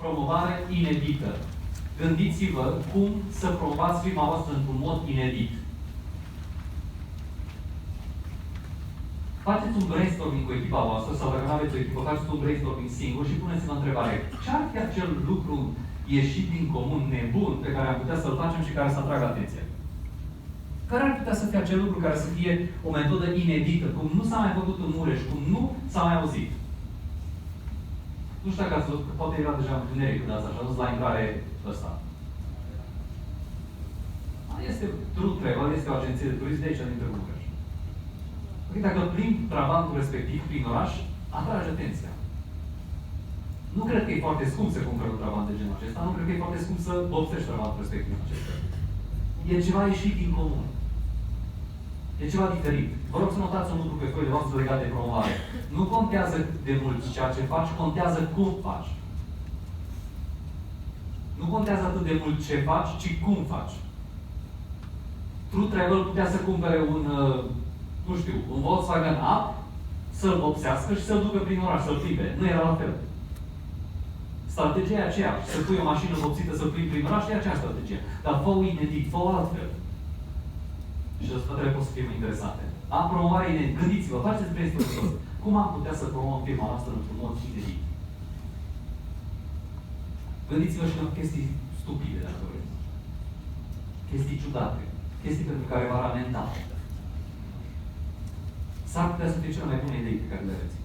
promovare inedită. Gândiți-vă cum să promovați firma voastră într-un mod inedit. Faceți un brainstorming cu echipa voastră, sau dacă nu aveți o echipă, faceți un brainstorming singur și puneți-vă întrebare. Ce ar fi acel lucru ieșit din comun, nebun, pe care am putea să-l facem și care să atragă atenția? Care ar putea să fie acel lucru care să fie o metodă inedită, cum nu s-a mai făcut în Mureș, cum nu s-a mai auzit? Nu știu dacă ați văzut, că poate era deja în întuneric când ați ajuns la intrare ăsta. Este True Travel, este o agenție de turism de aici, din Târgu Mureș. Păi dacă plimbi trabantul respectiv prin oraș, atrage atenția. Nu cred că e foarte scump să cumperi un trabant de genul acesta, nu cred că e foarte scump să vopsești trabantul respectiv acesta. E ceva ieșit din comun. E ceva diferit. Vă rog să notați un lucru pe foile voastre legat de promovare. Nu contează cât de mult ceea ce faci, contează cum faci. Nu contează atât de mult ce faci, ci cum faci. True Travel putea să cumpere un, nu știu, un Volkswagen Up, să-l vopsească și să-l ducă prin oraș, să-l plimbe. Nu era la fel. Strategia e aceeași. Să pui o mașină vopsită să plimbi prin oraș, e aceeași strategie. Dar fă-o inedit, fă-o altfel. Și rezultatele pot să fie mai interesante. Am promovare inedit. Gândiți-vă, faceți brainstorming. Cum am putea să promovăm firma noastră într-un mod inedit? Gândiți-vă și la chestii stupide, dacă vreți. Chestii ciudate. Chestii pentru care v-ar amenda. S-ar putea să fie cele mai bune idei pe care le aveți.